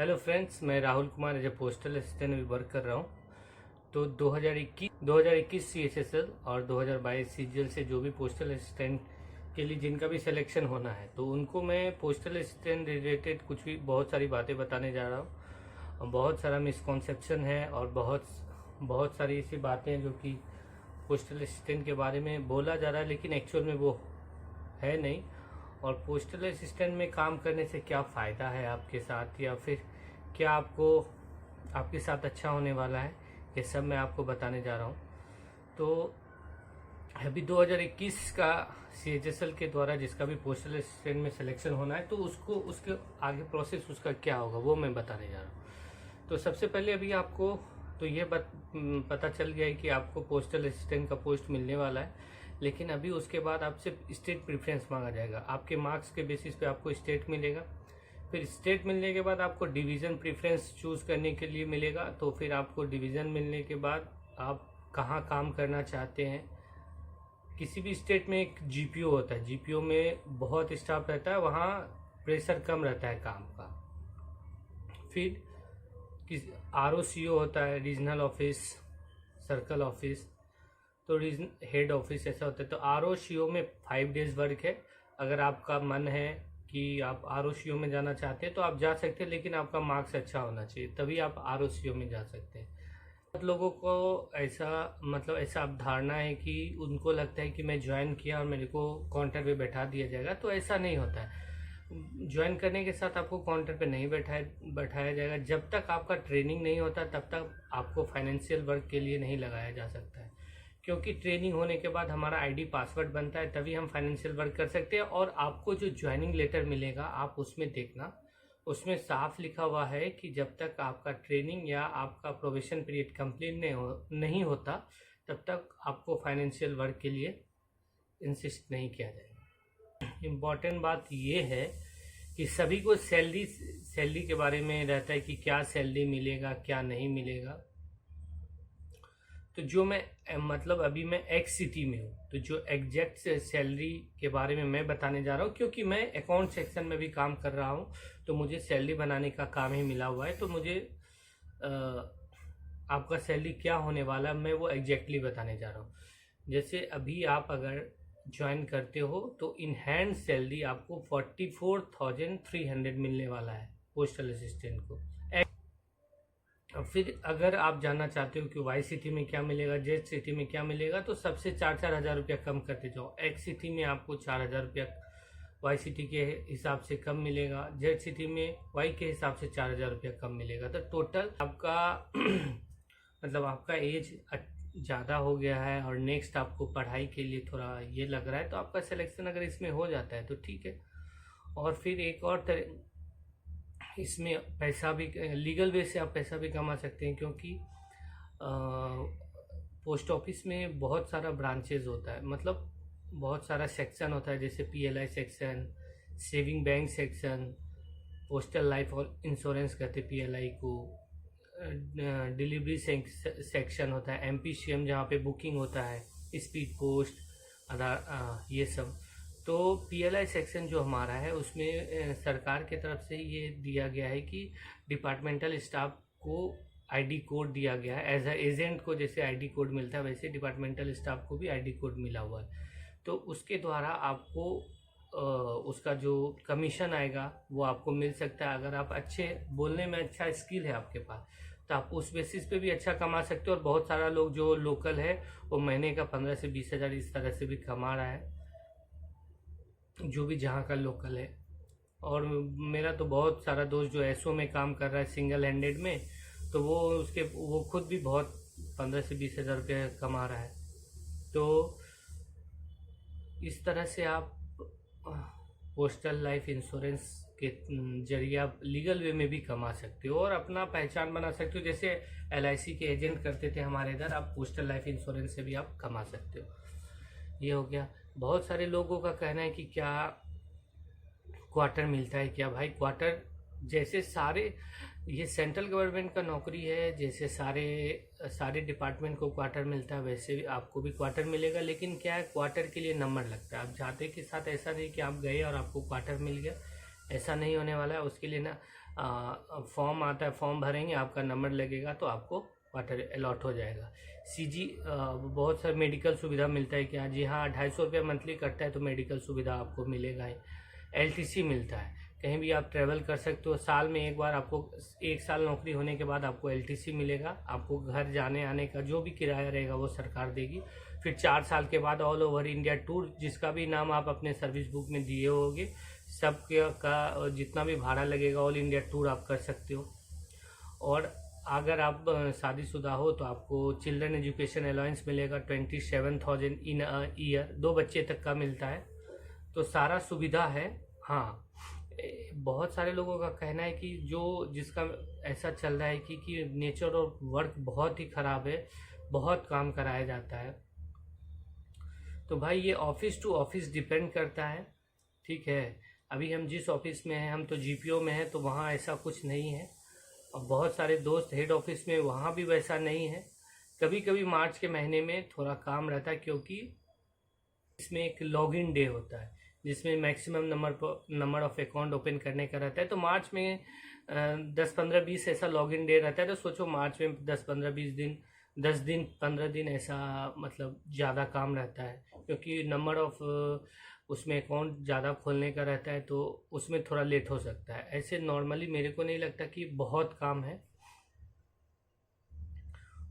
Hello friends, मैं Rahul Kumar as a postal assistant भी work कर रहा हूँ। तो 2021 CHSL और 2022 CGL से जो भी पोस्टल असिस्टेंट के लिए जिनका भी सिलेक्शन होना है, तो उनको मैं पोस्टल असिस्टेंट रिलेटेड कुछ भी बहुत सारी बातें बताने जा रहा हूँ। बहुत सारा मिसकॉन्सेप्शन है और बहुत सारी ऐसी बातें हैं जो कि पोस्टल असिस्टेंट के बारे में बोला जा रहा है, लेकिन एक्चुअल में वो है नहीं। और पोस्टल असिस्टेंट में काम करने से क्या फ़ायदा है आपके साथ, या फिर क्या आपके साथ अच्छा होने वाला है, ये सब मैं आपको बताने जा रहा हूँ। तो अभी 2021 का CHSL के द्वारा जिसका भी पोस्टल असिस्टेंट में सिलेक्शन होना है, तो उसके आगे प्रोसेस उसका क्या होगा वो मैं बताने जा रहा हूँ। तो सबसे पहले अभी आपको तो ये पता चल गया है कि आपको पोस्टल असिस्टेंट का पोस्ट मिलने वाला है, लेकिन अभी उसके बाद आपसे स्टेट प्रेफरेंस मांगा जाएगा। आपके मार्क्स के बेसिस पे आपको स्टेट मिलेगा। फिर स्टेट मिलने के बाद आपको डिवीज़न प्रेफरेंस चूज़ करने के लिए मिलेगा। तो फिर आपको डिवीज़न मिलने के बाद आप कहाँ काम करना चाहते हैं। किसी भी स्टेट में एक GPO होता है, GPO में बहुत स्टाफ रहता है, वहाँ प्रेशर कम रहता है काम का। फिर ROCO होता है, रीजनल ऑफिस, सर्कल ऑफिस, तो हेड ऑफिस ऐसा होता है। तो ROCO में 5 डेज वर्क है। अगर आपका मन है कि आप ROCO में जाना चाहते हैं तो आप जा सकते हैं, लेकिन आपका मार्क्स अच्छा होना चाहिए, तभी आप ROCO में जा सकते हैं। बहुत लोगों को ऐसा अवधारणा है कि उनको लगता है कि मैं ज्वाइन किया और मेरे को काउंटर पे बैठा दिया जाएगा, तो ऐसा नहीं होता है। ज्वाइन करने के साथ आपको काउंटर पे नहीं बैठाया जाएगा। जब तक आपका ट्रेनिंग नहीं होता तब तक आपको फाइनेंशियल वर्क के लिए नहीं लगाया जा सकता है, क्योंकि ट्रेनिंग होने के बाद हमारा ID पासवर्ड बनता है, तभी हम फाइनेंशियल वर्क कर सकते हैं। और आपको जो ज्वाइनिंग लेटर मिलेगा आप उसमें देखना, उसमें साफ लिखा हुआ है कि जब तक आपका ट्रेनिंग या आपका प्रोबेशन पीरियड कंप्लीट नहीं होता तब तक आपको फाइनेंशियल वर्क के लिए इंसिस्ट नहीं किया जाएगा। इम्पॉर्टेंट बात ये है कि सभी को सैलरी के बारे में रहता है कि क्या सैलरी मिलेगा क्या नहीं मिलेगा। तो जो मैं अभी मैं एक्स सिटी में हूँ, तो जो एग्जैक्ट सैलरी के बारे में मैं बताने जा रहा हूँ, क्योंकि मैं अकाउंट सेक्शन में भी काम कर रहा हूँ, तो मुझे सैलरी बनाने का काम ही मिला हुआ है। तो मुझे आपका सैलरी क्या होने वाला है मैं वो एग्जैक्टली बताने जा रहा हूँ। जैसे अभी आप अगर ज्वाइन करते हो तो इन हैंड सैलरी आपको 44,300 मिलने वाला है पोस्टल असिस्टेंट को। अब फिर अगर आप जानना चाहते हो कि वाई सिटी में क्या मिलेगा, जेड सिटी में क्या मिलेगा, तो सबसे 4-4 हज़ार रुपया कम करते जाओ। एक्स सिटी में आपको 4 हज़ार रुपया वाई सिटी के हिसाब से कम मिलेगा, जेड सिटी में वाई के हिसाब से 4 हज़ार रुपया कम मिलेगा। तो टोटल आपका आपका एज ज़्यादा हो गया है और नेक्स्ट आपको पढ़ाई के लिए थोड़ा ये लग रहा है, तो आपका सिलेक्शन अगर इसमें हो जाता है तो ठीक है। और फिर एक और इसमें पैसा भी लीगल वे से आप पैसा भी कमा सकते हैं, क्योंकि पोस्ट ऑफिस में बहुत सारा ब्रांचेज होता है, बहुत सारा सेक्शन होता है, जैसे PLI section, saving bank section, postal life और इंश्योरेंस कहते हैं PLI को, डिलीवरी सेक्शन होता है, MPCM जहाँ पे बुकिंग होता है, स्पीड पोस्ट, आधार, ये सब। तो PLI सेक्शन जो हमारा है उसमें सरकार के तरफ से ये दिया गया है कि डिपार्टमेंटल स्टाफ को ID कोड दिया गया है। एज एजेंट को जैसे ID कोड मिलता है, वैसे डिपार्टमेंटल स्टाफ को भी ID कोड मिला हुआ है। तो उसके द्वारा आपको उसका जो कमीशन आएगा वो आपको मिल सकता है। अगर आप अच्छे बोलने में अच्छा स्किल है आपके पास, तो आप उस बेसिस पे भी अच्छा कमा सकते हो। और बहुत सारा लोग जो लोकल है वो महीने का 15 से 20 हज़ार इस तरह से भी कमा रहा है, जो भी जहाँ का लोकल है। और मेरा तो बहुत सारा दोस्त जो SO में काम कर रहा है सिंगल हैंडेड में, तो वो खुद भी बहुत 15 से 20 हज़ार रुपये कमा रहा है। तो इस तरह से आप पोस्टल लाइफ इंश्योरेंस के जरिए आप लीगल वे में भी कमा सकते हो और अपना पहचान बना सकते हो। जैसे LIC के एजेंट करते थे हमारे इधर, आप पोस्टल लाइफ इंश्योरेंस से भी आप कमा सकते हो। ये हो गया। बहुत सारे लोगों का कहना है कि क्या क्वार्टर मिलता है क्या। भाई क्वार्टर जैसे सारे ये सेंट्रल गवर्नमेंट का नौकरी है, जैसे सारे डिपार्टमेंट को क्वार्टर मिलता है, वैसे भी आपको भी क्वार्टर मिलेगा। लेकिन क्या है, क्वार्टर के लिए नंबर लगता है। आप जाते के साथ ऐसा नहीं कि आप गए और आपको क्वार्टर मिल गया, ऐसा नहीं होने वाला है। उसके लिए ना फॉर्म आता है, फॉर्म भरेंगे, आपका नंबर लगेगा तो आपको वाटर अलॉट हो जाएगा। सीजी बहुत सारे मेडिकल सुविधा मिलता है क्या जी हाँ, 250 रुपया मंथली कटता है तो मेडिकल सुविधा आपको मिलेगा ही। एलटीसी मिलता है, कहीं भी आप ट्रैवल कर सकते हो। साल में एक बार आपको 1 साल नौकरी होने के बाद आपको एलटीसी मिलेगा। आपको घर जाने आने का जो भी किराया रहेगा वो सरकार देगी। फिर 4 साल के बाद ऑल ओवर इंडिया टूर, जिसका भी नाम आप अपने सर्विस बुक में दिए होगे, सब का जितना भी भाड़ा लगेगा ऑल इंडिया टूर आप कर सकते हो। और अगर आप शादीशुदा हो तो आपको चिल्ड्रन एजुकेशन अलाउंस मिलेगा 27,000 इन अ ईयर, 2 बच्चे तक का मिलता है। तो सारा सुविधा है। हाँ, बहुत सारे लोगों का कहना है कि जिसका ऐसा चल रहा है कि नेचर और वर्क बहुत ही ख़राब है, बहुत काम कराया जाता है। तो भाई ये ऑफिस टू ऑफिस डिपेंड करता है, ठीक है। अभी हम जिस ऑफिस में हैं, हम तो जीपीओ में हैं, तो वहाँ ऐसा कुछ नहीं है। और बहुत सारे दोस्त हेड ऑफिस में, वहाँ भी वैसा नहीं है। कभी कभी मार्च के महीने में थोड़ा काम रहता है, क्योंकि इसमें एक लॉगिन डे होता है जिसमें maximum number of account open करने का रहता है। तो मार्च में 10-15-20 ऐसा लॉगिन डे रहता है। तो सोचो मार्च में 10-15-20 दिन, 10 दिन 15 दिन ऐसा मतलब ज़्यादा काम रहता है, क्योंकि नंबर ऑफ उसमें अकाउंट ज़्यादा खोलने का रहता है, तो उसमें थोड़ा लेट हो सकता है। ऐसे नॉर्मली मेरे को नहीं लगता कि बहुत काम है।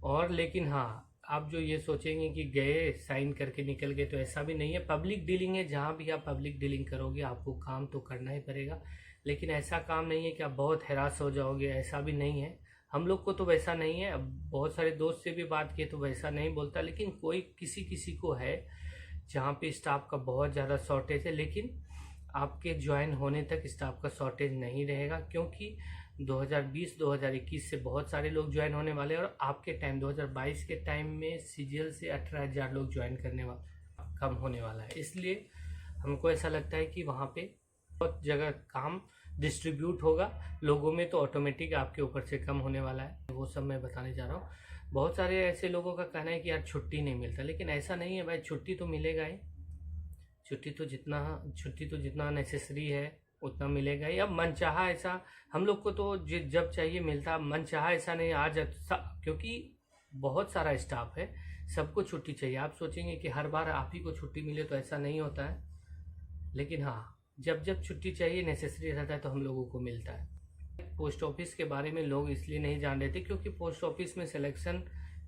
और लेकिन हाँ, आप जो ये सोचेंगे कि गए साइन करके निकल गए, तो ऐसा भी नहीं है। पब्लिक डीलिंग है, जहाँ भी आप पब्लिक डीलिंग करोगे आपको काम तो करना ही पड़ेगा। लेकिन ऐसा काम नहीं है कि आप बहुत हैरास हो जाओगे, ऐसा भी नहीं है। हम लोग को तो वैसा नहीं है। अब बहुत सारे दोस्त से भी बात किए तो वैसा नहीं बोलता, लेकिन कोई किसी किसी को है जहाँ पे स्टाफ का बहुत ज़्यादा शॉर्टेज है। लेकिन आपके ज्वाइन होने तक स्टाफ का शॉर्टेज नहीं रहेगा, क्योंकि 2020-2021 से बहुत सारे लोग ज्वाइन होने वाले हैं। और आपके टाइम 2022 के टाइम में सीजीएल से 18,000 लोग ज्वाइन करने वाला, कम होने वाला है। इसलिए हमको ऐसा लगता है कि वहाँ पे बहुत जगह काम डिस्ट्रीब्यूट होगा लोगों में, तो ऑटोमेटिक आपके ऊपर से कम होने वाला है। वो सब मैं बताने जा रहा हूँ। बहुत सारे ऐसे लोगों का कहना है कि यार छुट्टी नहीं मिलता, लेकिन ऐसा नहीं है भाई, छुट्टी तो मिलेगा ही। छुट्टी तो जितना नेसेसरी है उतना मिलेगा ही। अब मनचाहा ऐसा हम लोग को तो जब चाहिए मिलता, मनचाहा ऐसा नहीं आज, क्योंकि बहुत सारा स्टाफ है, सबको छुट्टी चाहिए। आप सोचेंगे कि हर बार आप ही को छुट्टी मिले, तो ऐसा नहीं होता है। लेकिन हाँ, जब जब छुट्टी चाहिए, नेसेसरी रहता है, तो हम लोगों को मिलता है। पोस्ट ऑफिस के बारे में लोग इसलिए नहीं जान रहे थे क्योंकि पोस्ट ऑफिस में सिलेक्शन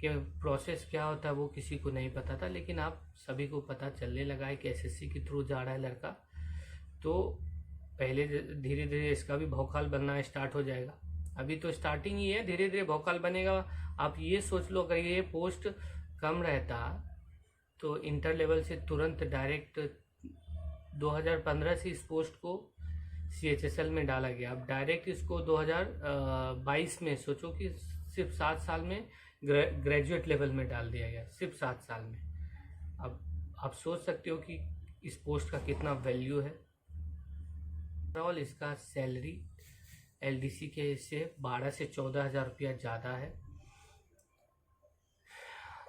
के प्रोसेस क्या होता है वो किसी को नहीं पता था। लेकिन आप सभी को पता चलने लगा है कि एसएससी के थ्रू जा रहा है लड़का, तो पहले धीरे धीरे इसका भी भौकाल बनना स्टार्ट हो जाएगा। अभी तो स्टार्टिंग ही है, धीरे धीरे भौकाल बनेगा। आप ये सोच लो, अगर ये पोस्ट कम रहता तो इंटर लेवल से तुरंत डायरेक्ट 2015 से इस पोस्ट को CHSL में डाला गया। अब डायरेक्ट इसको 2022 में सोचो कि सिर्फ 7 साल में ग्रेजुएट लेवल में डाल दिया गया, सिर्फ 7 साल में। अब आप सोच सकते हो कि इस पोस्ट का कितना वैल्यू है। ओवरऑल इसका सैलरी LDC के से 12 से 14 हज़ार रुपया ज़्यादा है।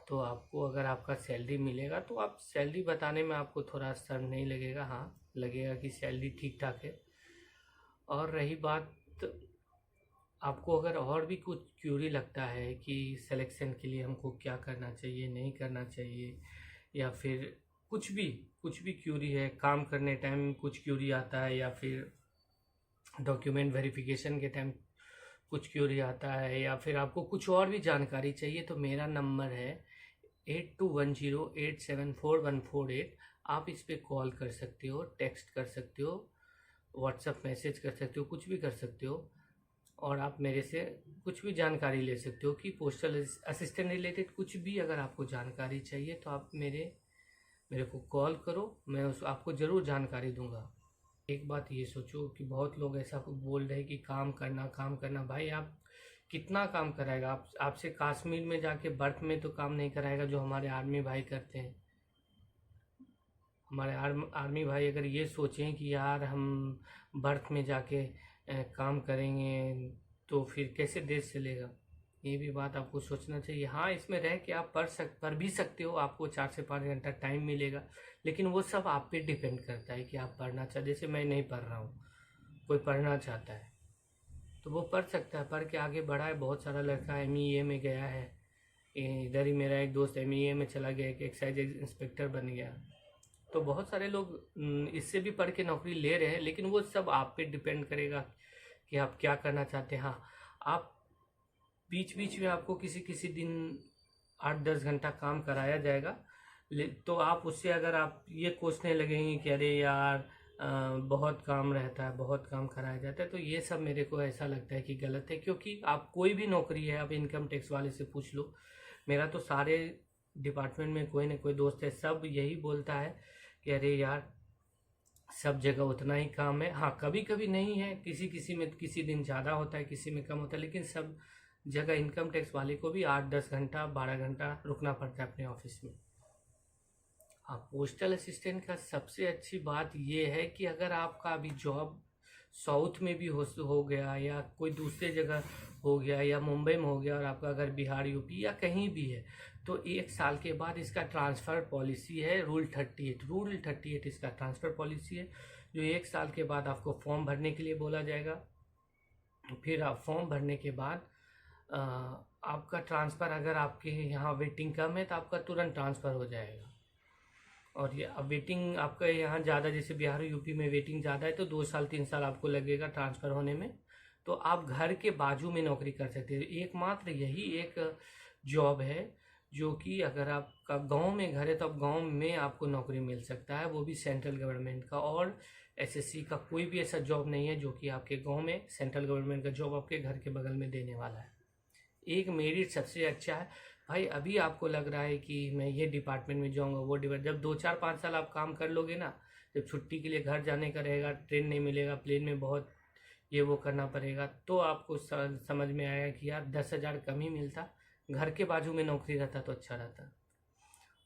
तो आपको अगर आपका सैलरी मिलेगा तो आप सैलरी बताने में आपको थोड़ा शर्म नहीं लगेगा। हाँ, लगेगा कि सैलरी ठीक ठाक है। और रही बात, आपको अगर और भी कुछ क्यूरी लगता है कि सिलेक्शन के लिए हमको क्या करना चाहिए, नहीं करना चाहिए, या फिर कुछ भी क्यूरी है, काम करने टाइम कुछ क्यूरी आता है, या फिर डॉक्यूमेंट वेरिफिकेशन के टाइम कुछ क्यूरी आता है, या फिर आपको कुछ और भी जानकारी चाहिए, तो मेरा नंबर है 8210874148। आप इस पर कॉल कर सकते हो, टेक्स्ट कर सकते हो, व्हाट्सएप मैसेज कर सकते हो, कुछ भी कर सकते हो। और आप मेरे से कुछ भी जानकारी ले सकते हो कि पोस्टल असिस्टेंट रिलेटेड कुछ भी अगर आपको जानकारी चाहिए तो आप मेरे को कॉल करो, मैं आपको ज़रूर जानकारी दूंगा। एक बात ये सोचो कि बहुत लोग ऐसा बोल रहे हैं कि काम करना। भाई आप कितना काम कराएगा? आपसे कश्मीर में जाके बर्फ में तो काम नहीं कराएगा जो हमारे आर्मी भाई करते हैं। हमारे आर्मी भाई अगर ये सोचें कि यार हम बर्फ में जाके काम करेंगे तो फिर कैसे देश चलेगा, ये भी बात आपको सोचना चाहिए। हाँ, इसमें रह के आप पढ़ भी सकते हो, आपको 4 से 5 घंटा टाइम मिलेगा, लेकिन वो सब आप पे डिपेंड करता है कि आप पढ़ना चाहते। जैसे मैं नहीं पढ़ रहा हूँ, कोई पढ़ना चाहता है तो वो पढ़ सकता है, पढ़ के आगे बढ़ा है। बहुत सारा लड़का MEA में गया है, इधर ही मेरा एक दोस्त MEA में चला गया, एक एक्साइज इंस्पेक्टर बन गया। तो बहुत सारे लोग इससे भी पढ़ के नौकरी ले रहे हैं, लेकिन वो सब आप पे डिपेंड करेगा कि आप क्या करना चाहते हैं। हाँ, आप बीच बीच में आपको किसी किसी दिन 8-10 घंटा काम कराया जाएगा, तो आप उससे अगर आप ये कोसने लगेंगे कि अरे यार बहुत काम रहता है, बहुत काम कराया जाता है, तो ये सब मेरे को ऐसा लगता है कि गलत है। क्योंकि आप कोई भी नौकरी है, आप इनकम टैक्स वाले से पूछ लो, मेरा तो सारे डिपार्टमेंट में कोई ना कोई दोस्त है, सब यही बोलता है कि अरे यार सब जगह उतना ही काम है। हाँ, कभी कभी नहीं है, किसी किसी में किसी दिन ज़्यादा होता है, किसी में कम होता है, लेकिन सब जगह इनकम टैक्स वाले को भी 8-10 घंटा 12 घंटा रुकना पड़ता है अपने ऑफिस में। हाँ, पोस्टल असिस्टेंट का सबसे अच्छी बात ये है कि अगर आपका अभी जॉब साउथ में भी हो गया, या कोई दूसरे जगह हो गया, या मुंबई में हो गया, और आपका अगर बिहार यूपी या कहीं भी है, तो 1 साल के बाद इसका ट्रांसफ़र पॉलिसी है। रूल 38 इसका ट्रांसफ़र पॉलिसी है, जो 1 साल के बाद आपको फॉर्म भरने के लिए बोला जाएगा। फिर आप फॉर्म भरने के बाद आपका ट्रांसफ़र, अगर आपके यहाँ वेटिंग कम है तो आपका तुरंत ट्रांसफ़र हो जाएगा। और ये अब वेटिंग आपका यहाँ ज़्यादा, जैसे बिहार यूपी में वेटिंग ज़्यादा है, तो 2 साल 3 साल आपको लगेगा ट्रांसफ़र होने में। तो आप घर के बाजू में नौकरी कर सकते हैं। एकमात्र यही एक जॉब है जो कि अगर आपका गांव में घर है तो आप गांव में आपको नौकरी मिल सकता है, वो भी सेंट्रल गवर्नमेंट का। और SSC का कोई भी ऐसा जॉब नहीं है जो कि आपके गांव में सेंट्रल गवर्नमेंट का जॉब आपके घर के बगल में देने वाला है। एक मेरिट सबसे अच्छा है भाई। अभी आपको लग रहा है कि मैं ये डिपार्टमेंट में जाऊंगा, वो डिपार्टमेंट, जब 2-4-5 साल आप काम कर लोगे ना, जब छुट्टी के लिए घर जाने का रहेगा, ट्रेन नहीं मिलेगा, प्लेन में बहुत ये वो करना पड़ेगा, तो आपको समझ में आएगा कि यार 10,000 कम ही मिलता, घर के बाजू में नौकरी रहता तो अच्छा रहता।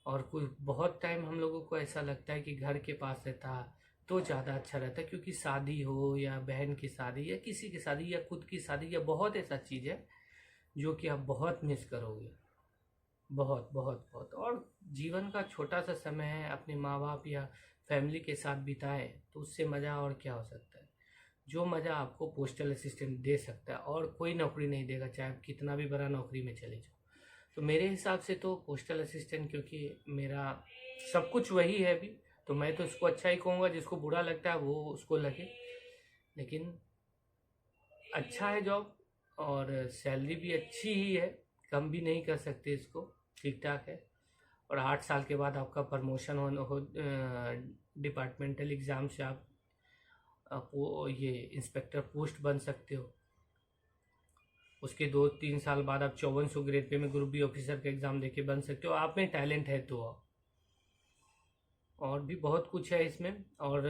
और कुछ बहुत टाइम हम लोगों को ऐसा लगता है कि घर के पास रहता तो ज़्यादा अच्छा रहता, क्योंकि शादी हो या बहन की शादी या किसी की शादी या खुद की शादी या बहुत ऐसा चीज़ है जो कि आप बहुत मिस करोगे, बहुत बहुत बहुत। और जीवन का छोटा सा समय है, अपने माँ बाप या फैमिली के साथ बिताए तो उससे मज़ा और क्या हो सकता है। जो मज़ा आपको पोस्टल असिस्टेंट दे सकता है और कोई नौकरी नहीं देगा, चाहे आप कितना भी बड़ा नौकरी में चले जाओ। तो मेरे हिसाब से तो पोस्टल असिस्टेंट, क्योंकि मेरा सब कुछ वही है अभी, तो मैं तो उसको अच्छा ही कहूँगा। जिसको बुरा लगता है वो उसको लगे, लेकिन अच्छा है जॉब, और सैलरी भी अच्छी ही है, कम भी नहीं कर सकते इसको, ठीक ठाक है। और 8 साल के बाद आपका प्रमोशन हो डिपार्टमेंटल एग्ज़ाम से आप वो ये इंस्पेक्टर पोस्ट बन सकते हो। उसके 2-3 साल बाद आप 5400 ग्रेड पे में ग्रुप बी ऑफिसर का एग्ज़ाम देके बन सकते हो, आप में टैलेंट है तो। और भी बहुत कुछ है इसमें। और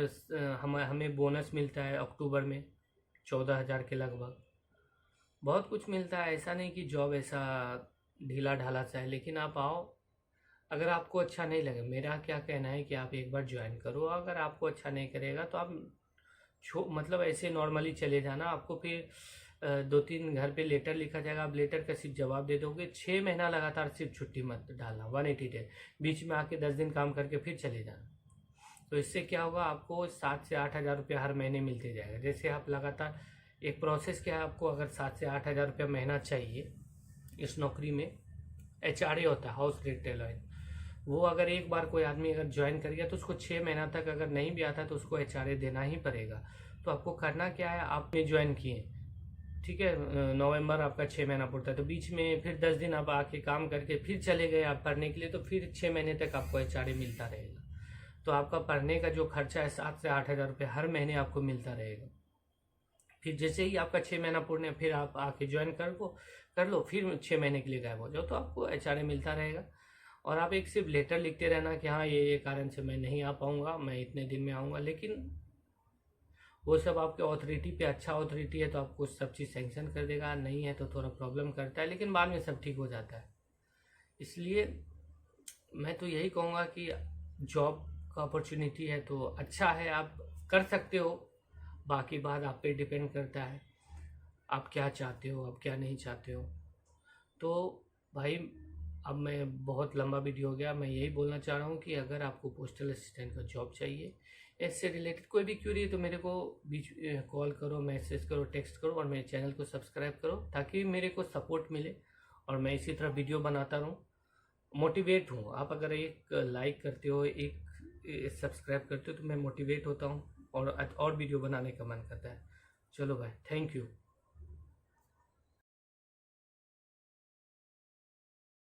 हमें बोनस मिलता है अक्टूबर में 14,000 के लगभग। बहुत कुछ मिलता है, ऐसा नहीं कि जॉब ऐसा ढीला ढाला सा है। लेकिन आप आओ, अगर आपको अच्छा नहीं लगे, मेरा क्या कहना है कि आप एक बार ज्वाइन करो। अगर आपको अच्छा नहीं करेगा तो आप मतलब ऐसे नॉर्मली चले जाना। आपको फिर 2-3 घर पे लेटर लिखा जाएगा, आप लेटर का सिर्फ जवाब दे दोगे। 6 महीना लगातार सिर्फ छुट्टी मत डालना, 180 डेज, बीच में आके 10 दिन काम करके फिर चले जाना। तो इससे क्या होगा, आपको 7 से 8 हज़ार रुपया हर महीने मिलते जाएगा। जैसे आप लगातार एक प्रोसेस क्या है, आपको अगर 7 से 8 हज़ार रुपया महीना चाहिए इस नौकरी में, HRA होता है, हाउस रेंट अलाउंस। वो अगर एक बार कोई आदमी अगर ज्वाइन कर गया तो उसको 6 महीना तक अगर नहीं भी आता तो उसको HRA देना ही पड़ेगा। तो आपको करना क्या है, आपने ज्वाइन किए, ठीक है, नवंबर आपका 6 महीना पड़ता है, तो बीच में फिर 10 दिन आप आके काम करके फिर चले गए आप पढ़ने के लिए, तो फिर 6 महीने तक आपको HRA मिलता रहेगा। तो आपका पढ़ने का जो खर्चा है 7 से 8 हज़ार रुपये हर महीने आपको मिलता रहेगा। फिर जैसे ही आपका 6 महीना पूर्ण, फिर आप आके ज्वाइन कर लो, फिर 6 महीने के लिए गायब हो जाओ, तो आपको HRA मिलता रहेगा। और आप एक सिर्फ लेटर लिखते रहना कि हाँ ये कारण से मैं नहीं आ पाऊँगा, मैं इतने दिन में आऊँगा। लेकिन वो सब आपके अथॉरिटी पे, अच्छा अथॉरिटी है तो आपको सब चीज़ सेंक्शन कर देगा, नहीं है तो थोड़ा प्रॉब्लम करता है, लेकिन बाद में सब ठीक हो जाता है। इसलिए मैं तो यही कहूँगा कि जॉब का अपॉर्चुनिटी है तो अच्छा है, आप कर सकते हो। बाकी बात आप पे डिपेंड करता है, आप क्या चाहते हो, आप क्या नहीं चाहते हो। तो भाई अब मैं बहुत लंबा वीडियो हो गया, मैं यही बोलना चाह रहा हूँ कि अगर आपको पोस्टल असिस्टेंट का जॉब चाहिए इससे रिलेटेड कोई भी क्यूरी है तो मेरे को बीच कॉल करो, मैसेज करो, टेक्स्ट करो और मेरे चैनल को सब्सक्राइब करो ताकि मेरे को सपोर्ट मिले और मैं इसी तरह वीडियो बनाता रहूँ, मोटिवेट हूँ। आप अगर एक लाइक करते हो, एक सब्सक्राइब करते हो तो मैं मोटिवेट होता हूँ और वीडियो बनाने का मन करता है। चलो भाई, थैंक यू।